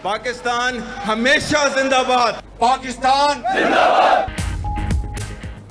पाकिस्तान हमेशा जिंदाबाद। पाकिस्तान जिंदाबाद।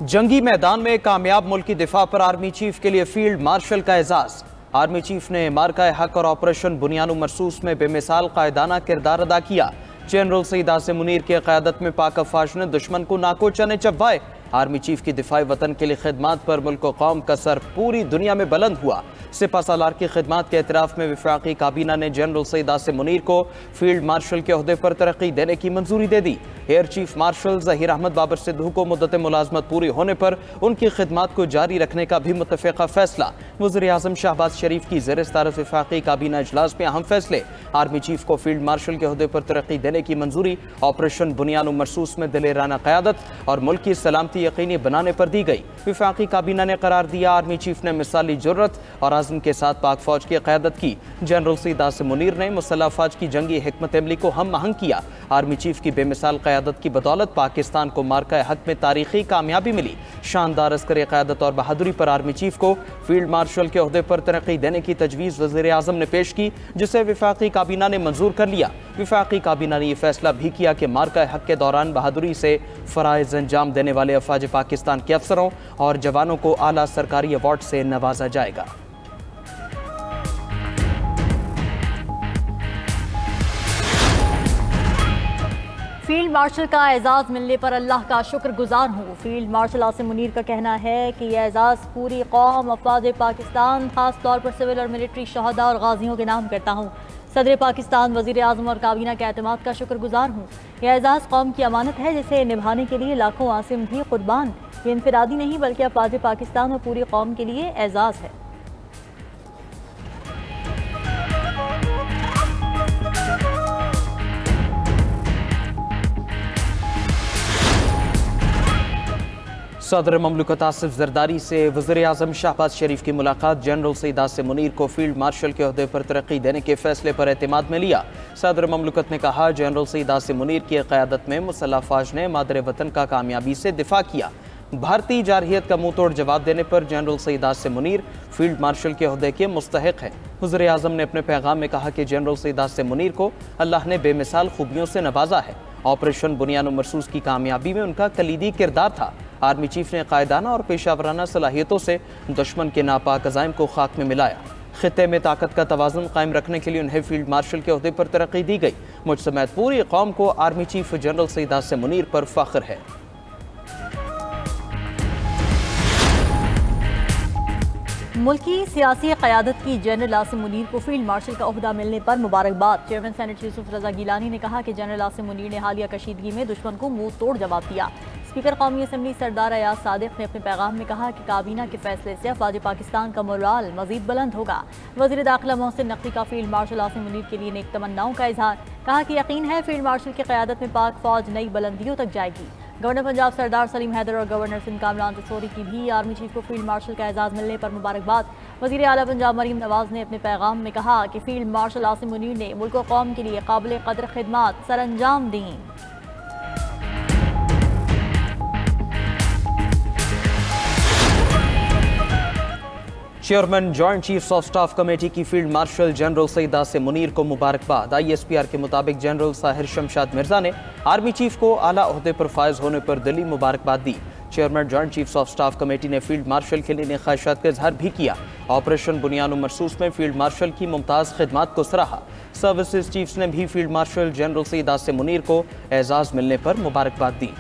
जंगी मैदान में कामयाब मुल्की दिफा पर आर्मी चीफ के लिए फील्ड मार्शल का एजाज। आर्मी चीफ ने मार्का हक और ऑपरेशन बुनियान मरसूस में बेमिसाल कायदाना किरदार अदा किया। जनरल सईद आसिम मुनीर की क़यादत में पाक अफवाज ने दुश्मन को नाको चने चबवाए। आर्मी चीफ की दिफाई वतन के लिए खिदमात पर मुल्क व कौम का सर पूरी दुनिया में बुलंद हुआ। सिपा सालार की खिदमात के एतराफ़ में वफाकी काबीना ने जनरल सईद आसिम मुनीर को फील्ड मार्शल के ओहदे पर तरक्की देने की मंजूरी दे दी। Air chief marshal Zaheer Ahmed Babar Sidhu को मुद्दत मुलाजमत पूरी होने पर उनकी खिदमात को जारी रखने का भी मुत्तफ़िक़ा फैसला। वज़ीर आज़म शहबाज शरीफ की ज़ेर सदारत वफाकी काबीना इजलास में अहम फैसले। आर्मी चीफ को फील्ड मार्शल के ओहदे पर तरक्की देने की मंजूरी। ऑपरेशन बुनियान मरसूस में दिलेराना क़यादत और मुल्क की सलामती यकीनी बनाने पर दी गई। वफाकी काबीना ने करार दिया, आर्मी चीफ ने मिसाली जुर्रत और आज़म के साथ पाक फौज की क़यादत की। जनरल सईद आसिम मुनीर ने मुसल्लह अफवाज की जंगी हिकमत अमली को हम आहंग किया। आर्मी चीफ की बेमिसाल क़यादत की बदौलत पाकिस्तान को मार्का हक में तारीखी कामयाबी मिली। शानदार अस्करी क़यादत और बहादुरी पर आर्मी चीफ को फील्ड मार्शल के ओहदे पर तरक्की देने की तजवीज़ वज़ीर आज़म ने पेश की, जिसे वफाकी काबीना ने मंजूर कर लिया। वफाकी काबीना ने यह फैसला भी किया कि मार्का हक के दौरान बहादुरी से फ़राइज़ अंजाम देने वाले अफवाज पाकिस्तान के अफसरों और जवानों को आला सरकारी अवार्ड से नवाजा जाएगा। फील्ड मार्शल का एजाज़ मिलने पर अल्लाह का शुक्रगुजार हूँ। फील्ड मार्शल आसिम मुनीर का कहना है कि यह एजाज़ पूरी कौम, अफवाज पाकिस्तान, ख़ास तौर पर सिविल और मिलिट्री शहदा और गाजियों के नाम करता हूँ। सदर पाकिस्तान, वज़ीर आज़म और काबीना के एतमाद का शुक्रगुजार हूँ। यह एजाज़ कौम की अमानत है जिसे निभाने के लिए लाखों आसिम भी कुर्बान। ये इनफरादी नहीं बल्कि अफवाज पाकिस्तान और पूरी कौम के लिए एजाज़ है। सदर ममलकत आसिफ जरदारी से वज़ीर आज़म शहबाज शरीफ की मुलाकात। जनरल सईद आसिम मुनीर को फील्ड मार्शल के ओहदे पर तरक्की देने के फैसले पर एतमाद में लिया। सदर ममलकत ने कहा, जनरल सईद आसिम मुनीर की क़यादत में मुसल्लह अफवाज ने मादर वतन का कामयाबी से दिफा किया। भारतीय जारहियत का मुंह तोड़ जवाब देने पर general Saeed Asim Munir field marshal के ओहदे के मुस्तहिक हैं। वज़ीर आज़म ने अपने पैगाम में कहा कि जनरल सईद आसिम मुनीर को अल्लाह ने बेमिसाल खूबियों से नवाजा है। ऑपरेशन बुनियान मरसूस की कामयाबी में उनका कलीदी किरदार था। आर्मी चीफ ने कायदाना और पेशावराना सलाहियतों से दुश्मन के नापाक अज़ाइम को खाक में मिलाया। खित्ते में ताकत का तवाज़ुन कायम रखने के लिए उन्हें फील्ड मार्शल के ओहदे पर तरक्की दी गई। मुझ समेत पूरी कौम को army chief general Saeed Asim Munir पर फ़ख्र है। मुल्की सियासी क़यादत की जनरल आसिम मुनीर को फील्ड मार्शल का ओहदा मिलने पर मुबारकबाद। चेयरमैन सेनेट यूसुफ रजा गिलानी ने कहा कि जनरल आसिम मुनीर ने हालिया कशीदगी में दुश्मन को मुंह तोड़ जवाब दिया। स्पीकर कौमी असम्बली सरदार अयाज सादिक ने अपने पैगाम में कहा कि काबीना के फैसले से अफवाज पाकिस्तान का मोराल मजीद बुलंद होगा। वज़ीर दाखिला मोहसिन नकवी का फील्ड मार्शल आसिम मुनीर के लिए नेक तमन्नाओं का इजहार। कहा कि यकीन है फील्ड मार्शल की क़यादत में पाक फौज नई बुलंदियों तक जाएगी। गवर्नर पंजाब सरदार सलीम हैदर और गवर्नर सिंध कामरान तसोरी की भी आर्मी चीफ को फील्ड मार्शल का एजाज़ मिलने पर मुबारकबाद। वज़ीर आला पंजाब मरीम नवाज ने अपने पैगाम में कहा कि फील्ड मार्शल आसिम मुनीर ने मुल्क व कौम के लिए काबिल कदर खिदमात सर अंजाम दी। Chairman joint chiefs of staff committee की field marshal general Saeed Asim Munir को मुबारकबाद। ISPR के मुताबिक जनरल साहिर शमशाद मिर्जा ने आर्मी चीफ को आला ओहदे पर फायज होने पर दिली मुबारकबाद दी। Chairman joint chiefs of staff committee ने फील्ड मार्शल के लिए ख्वाहिशात का इजहार भी किया। ऑपरेशन बुनियान मरसूस में फील्ड मार्शल की मुमताज़ खिदमात को सराहा। सर्विसेज चीफ्स ने भी field marshal general Saeed Asim Munir को एजाज़ मिलने पर मुबारकबाद दी।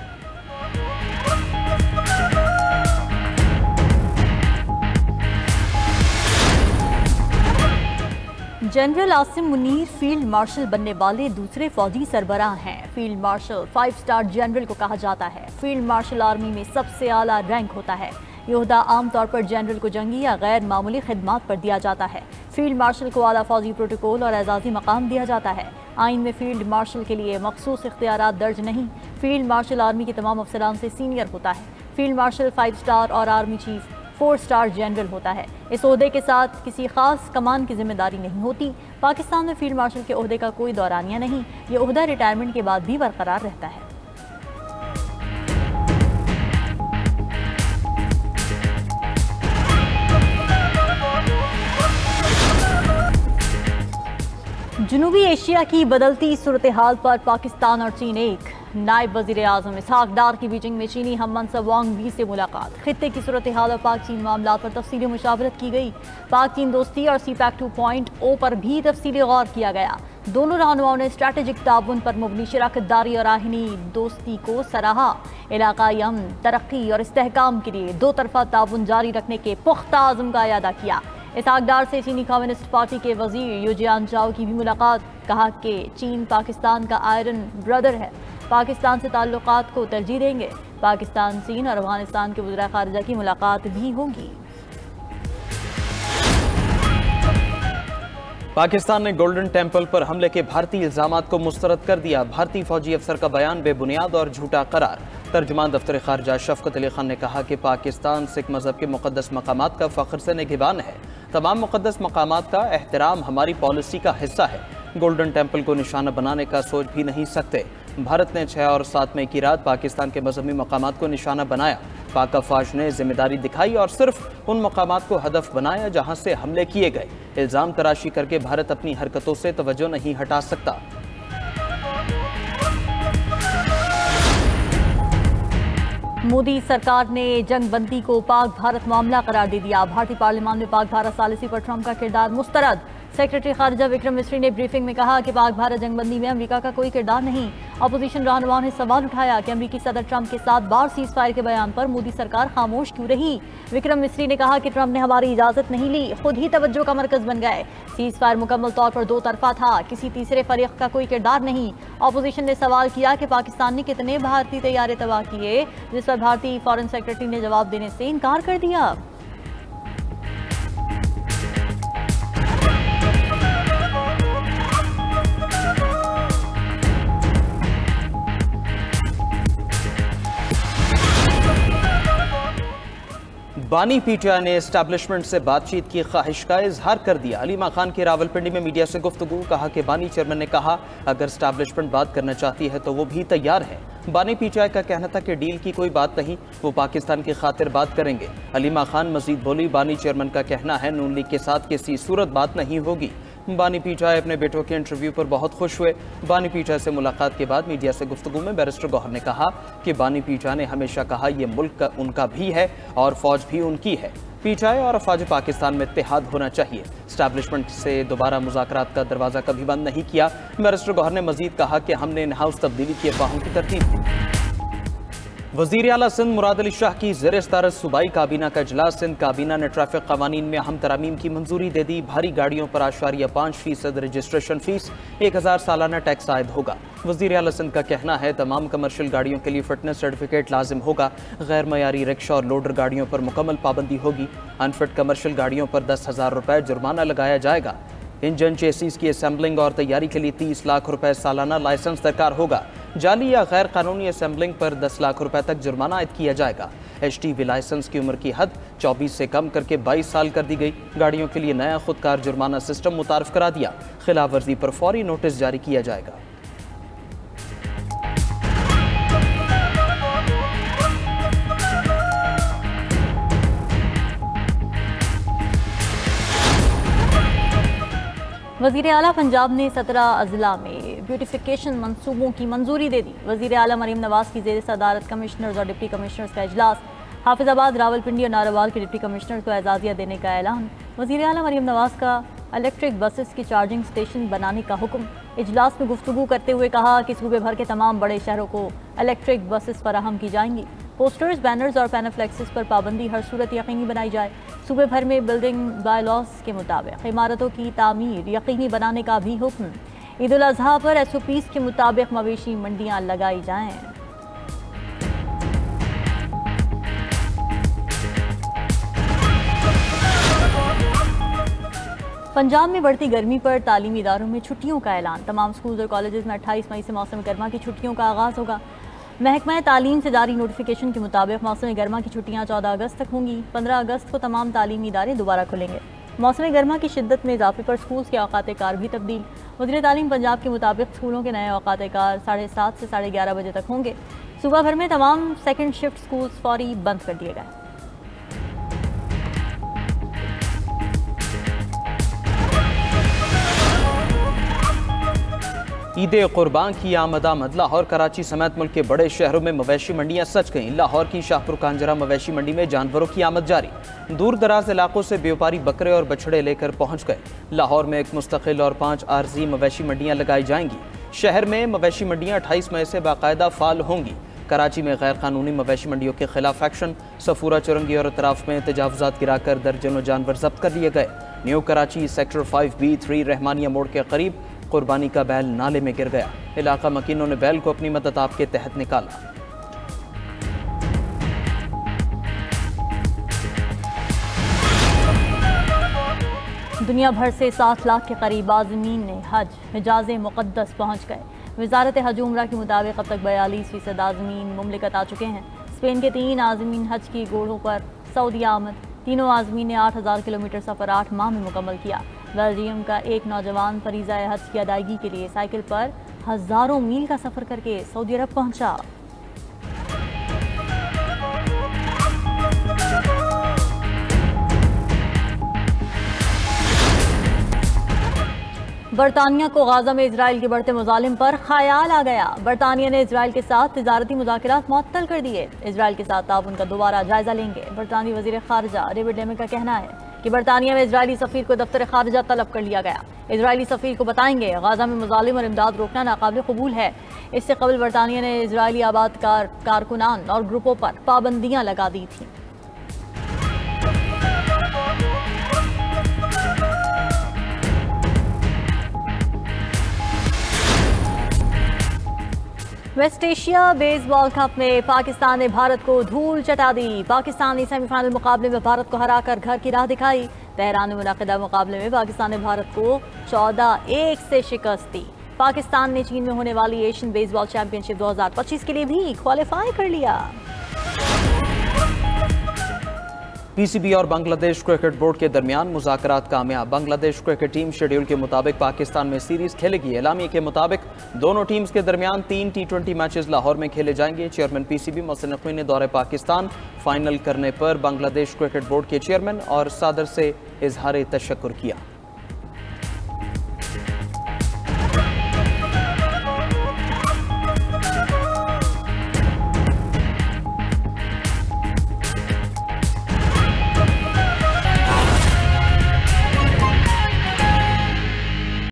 General Asim Munir field marshal बनने वाले दूसरे फौजी सरबराह हैं। फील्ड मार्शल 5 स्टार जनरल को कहा जाता है। फील्ड मार्शल आर्मी में सबसे आला रैंक होता है। ये ओहदा आमतौर पर जनरल को जंगी या गैर मामूली खिदमात पर दिया जाता है। फील्ड मार्शल को आला फौजी प्रोटोकॉल और एजाजी मकाम दिया जाता है। आइन में फील्ड मार्शल के लिए मखसूस इख्तियारात दर्ज नहीं। फील्ड मार्शल आर्मी के तमाम अफसरान से सीनियर होता है। फील्ड मार्शल 5 स्टार और आर्मी चीफ 4 स्टार जनरल होता है। इस ओहदे के साथ किसी खास कमान की जिम्मेदारी नहीं होती। पाकिस्तान में फील्ड मार्शल के ओहदे का कोई दौरानिया नहीं। ये ओहदा रिटायरमेंट के बाद भी बरकरार रहता है। जनूबी एशिया की बदलती सूरत हाल पर पाकिस्तान और चीन एक। नायब वजीर आजम इसहाक डार की बीजिंग में चीनी हम मनसब वांग वी से मुलाकात। खित्ते की सूरत हाल और पाक चीन मामला पर तफसीली मुशावरत की गई। पाक चीन दोस्ती और CPEC 2.0 पर भी तफसीली गौर किया गया। दोनों रहनुमाओं ने स्ट्रैटेजिक ताउन पर मुबनी शराकतदारी और आहिनी दोस्ती को सराहा। इलाकाई अमन, तरक्की और इस्तेहकाम के लिए दो तरफा ताउन जारी रखने के पुख्ता आज़म का अदा किया। इसहाक डार से चीनी कम्युनिस्ट पार्टी के वजीर यू जियानचाओ की भी मुलाकात। कहा कि चीन पाकिस्तान का आयरन ब्रदर है, पाकिस्तान से ताल्लुकात को तरजीह देंगे। पाकिस्तान, चीन और अफगानिस्तान के वज़ीर ख़ारिजा की मुलाकात भी होगी। पाकिस्तान ने गोल्डन टेम्पल पर हमले के भारतीय इल्जामात को मुस्तरद कर दिया। भारतीय फौजी अफसर का बयान बेबुनियाद और झूठा करार। तर्जुमान दफ्तर ख़ारिजा शफ़क़त अली खान ने कहा कि पाकिस्तान सिख मज़हब के मुक़द्दस मकामात का फ़ख्र से निगहबान है। तमाम मुक़द्दस मकामात का एहतराम हमारी पॉलिसी का हिस्सा है। गोल्डन टेम्पल को निशाना बनाने का सोच भी नहीं सकते। भारत ने 6 और 7 मई की रात पाकिस्तान के मजहबी मकामात को निशाना बनाया। पाक अफ़वाज ने जिम्मेदारी दिखाई और सिर्फ उन मकामात को हदफ बनाया जहां से हमले किए गए। इल्ज़ाम तराशी करके भारत अपनी हरकतों से तवज्जो नहीं हटा सकता। मोदी सरकार ने जंग बंदी को पाक भारत मामला करार दे दिया। भारतीय पार्लियामान में पाक भारत सालिसी पर ट्रंप का किरदार मुस्तरद। सेक्रेटरी खारिजा विक्रम मिस्री ने ब्रीफिंग में कहा कि पाक भारत जंगबंदी में अमेरिका का कोई किरदार नहीं। अपोजिशन रहनुमाओं ने सवाल उठाया कि अमेरिकी सदर ट्रंप के 7 बार सीज फायर के बयान पर मोदी सरकार खामोश क्यों रही। विक्रम मिस्री ने कहा कि ट्रंप ने हमारी इजाजत नहीं ली, खुद ही तवज्जो का मरकज बन गए। सीज फायर मुकम्मल तौर पर दो तरफा था, किसी तीसरे फरीक का कोई किरदार नहीं। अपोजिशन ने सवाल किया कि पाकिस्तान ने कितने भारतीय तैयारे तबाह किए, जिस पर भारतीय फॉरेन सेक्रेटरी ने जवाब देने से इनकार कर दिया। बानी पीटीआई ने एस्टैब्लिशमेंट से बातचीत की ख्वाहिश का इजहार कर दिया। अलीमा खान की रावलपिंडी में मीडिया से गुफ्तगू। कहा कि बानी चेयरमैन ने कहा अगर एस्टैब्लिशमेंट बात करना चाहती है तो वो भी तैयार है। बानी पीटीआई का कहना था कि डील की कोई बात नहीं, वो पाकिस्तान की खातिर बात करेंगे। अलीमा खान मजीद बोली, बानी चेयरमैन का कहना है नून लीग के साथ किसी सूरत बात नहीं होगी। बानी पीटीआई अपने बेटों के इंटरव्यू पर बहुत खुश हुए। बानी पीटीआई से मुलाकात के बाद मीडिया से गुफ्तगू में बैरिस्टर गौहर ने कहा कि बानी पीटीआई ने हमेशा कहा यह मुल्क उनका भी है और फौज भी उनकी है। पीटीआई और अफवाज पाकिस्तान में इत्तेहाद होना चाहिए। एस्टैब्लिशमेंट से दोबारा मुज़ाकरात का दरवाज़ा कभी बंद नहीं किया। बैरिस्टर गौहर ने मजीद कहा कि हमने इन हाउस तब्दीली की अफवाहों की तरतीब दी। वज़ीर आला सिंध मुराद अली शाह की ज़ेर सदारत सूबाई काबीना का इजलास। सिंध काबीना ने ट्रैफिक कवानीन में अहम तरमीम की मंजूरी दे दी। भारी गाड़ियों पर 8.5% रजिस्ट्रेशन फीस, 1000 सालाना टैक्स आयद होगा। वज़ीर आला सिंध का कहना है तमाम कमर्शियल गाड़ियों के लिए फिटनेस सर्टिफिकेट लाजिम होगा। गैर मयारी रिक्शा और लोडर गाड़ियों पर मुकम्मल पाबंदी होगी। अनफिट कमर्शियल गाड़ियों पर 10,000 रुपये जुर्माना लगाया जाएगा। इंजन चेसिस की असेंबलिंग और तैयारी के लिए 30 लाख रुपए सालाना लाइसेंस दरकार होगा। जाली या गैर कानूनी असेंबलिंग पर 10 लाख रुपए तक जुर्माना आयद किया जाएगा। HTV लाइसेंस की उम्र की हद 24 से कम करके 22 साल कर दी गई। गाड़ियों के लिए नया खुदकार जुर्माना सिस्टम मुतारफ करा दिया। खिलाफ वर्जी पर फौरी नोटिस जारी किया जाएगा। वज़ीर आला पंजाब ने 17 अजला में ब्यूटिफिकेशन मंसूबों की मंजूरी दे दी। वज़ीर आला मरीम नवाज की ज़ेर सदारत कमिश्नर्स और डिप्टी कमिश्नर्स का इजलास। हाफिजाबाद, रावलपिंडी और नारोवाल के डिप्टी कमिश्नर्स को एजाज़िया देने का ऐलान। वज़ीर आला मरीम नवाज का इलेक्ट्रिक बसेस की चार्जिंग स्टेशन बनाने का हुक्म। इजलास में गुफ्तगू करते हुए कहा कि सूबे भर के तमाम बड़े शहरों को इलेक्ट्रिक बसेस फराहम की जाएंगी। पोस्टर्स, बैनर्स और पैनाफ्लेक्सेस पर पाबंदी हर सूरत यकीनी बनाई जाए। सूबे भर में बिल्डिंग बायलॉज के मुताबिक इमारतों की तामीर यकीनी बनाने का भी हुक्म। ईद उल अज़हा पर SOPs के मुताबिक मवेशी मंडियां लगाई जाएं। पंजाब में बढ़ती गर्मी पर तालीमी इदारों में छुट्टियों का ऐलान। तमाम स्कूल और कॉलेजेस में 28 मई से मौसम गर्मा की छुट्टियों का आगाज़ होगा। महकमा तालीम से जारी नोटिफिकेशन के मुताबिक मौसम गर्मा की छुट्टियां 14 अगस्त तक होंगी। 15 अगस्त को तमाम तालीमी इदारे दोबारा खुलेंगे। मौसम गर्मा की शिद्दत में इजाफे पर स्कूल के औकात कार भी तब्दील। वज़ीर तालीम पंजाब के मुताबिक स्कूलों के नए औकात कार 7:30 से 11:30 बजे तक होंगे। सुबह भर में तमाम सेकेंड शिफ्ट स्कूल फौरी बंद कर दिए गए। ईद कुर्बान की आमद लाहौर कराची समेत मुल्क के बड़े शहरों में मवेशी मंडियां सज गईं। लाहौर की शाहपुर कांजरा मवेशी मंडी में जानवरों की आमद जारी। दूर दराज इलाकों से व्यापारी बकरे और बछड़े लेकर पहुंच गए। लाहौर में एक मुस्तकिल और 5 आर्जी मवेशी मंडियां लगाई जाएंगी। शहर में मवेशी मंडियां 28 मई से बाकायदा फाल होंगी। कराची में गैर कानूनी मवेशी मंडियों के खिलाफ एक्शन। सफूरा चुरंगी और अतराफ में तजावुजात गिराकर दर्जनों जानवर जब्त कर लिए गए। New Karachi sector 5B3 Rahmania मोड़ के करीब कुर्बानी का बैल नाले में गिर गया। इलाका मकीनों ने बैल को अपनी मदद आप के तहत निकाला। दुनिया भर से 7 लाख के करीब आज़मीन ने हज हिजाज़ मुक़द्दस पहुँच गए। वज़ारत हज उम्रा के मुताबिक अब तक 42% आज़मीन मुमलिकत आ चुके हैं। स्पेन के 3 आज़मीन हज की घोड़ों पर सऊदी आमद। तीनों आज़मीन ने 8000 किलोमीटर सफ़र 8 माह में मुकम्मल किया। बेल्जियम का एक नौजवान फरीज़ा हज की अदायगी के लिए साइकिल पर हज़ारों मील का सफ़र करके सऊदी अरब पहुंचा। बरतानिया को गाजा में इजराइल के बढ़ते मुजालिम पर ख्याल आ गया। बरतानिया ने इजराइल के साथ तिजारती मुज़ाकरात मुअत्तल कर दिए। इजराइल के साथ ताउन का दोबारा जायजा लेंगे। बरतानी वज़ीर ख़ारिजा डेविड लेमी का कहना है कि बरतानिया में इजरायली सफ़ीर को दफ्तर ख़ारिजा तलब कर लिया गया। इजरायली सफ़ीर को बताएंगे गाजा में मुजालिम और इमदाद रोकना नाकाबिल कबूल है। इससे कबल बरतानिया ने इजरायली आबाद कारकुनान और ग्रुपों पर पाबंदियाँ लगा दी थीं। वेस्ट एशिया बेसबॉल कप में पाकिस्तान ने भारत को धूल चटा दी। पाकिस्तान ने सेमीफाइनल मुकाबले में भारत को हराकर घर की राह दिखाई। तेहरान में मुनक़िदा मुकाबले में पाकिस्तान ने भारत को 14-1 से शिकस्त दी। पाकिस्तान ने चीन में होने वाली एशियन बेसबॉल चैंपियनशिप 2025 के लिए भी क्वालिफाई कर लिया। पीसीबी और बांग्लादेश क्रिकेट बोर्ड के दरमियान मुज़ाकरात कामयाब। बांग्लादेश क्रिकेट टीम शेड्यूल के मुताबिक पाकिस्तान में सीरीज खेलेगी। एलामी के मुताबिक दोनों टीम्स के दरमियान 3 T20 मैचेस लाहौर में खेले जाएंगे। चेयरमैन पीसीबी मोहसिन नकवी ने दौरे पाकिस्तान फाइनल करने पर बांग्लादेश क्रिकेट बोर्ड के चेयरमैन और सदर से इजहार तशक्कुर किया।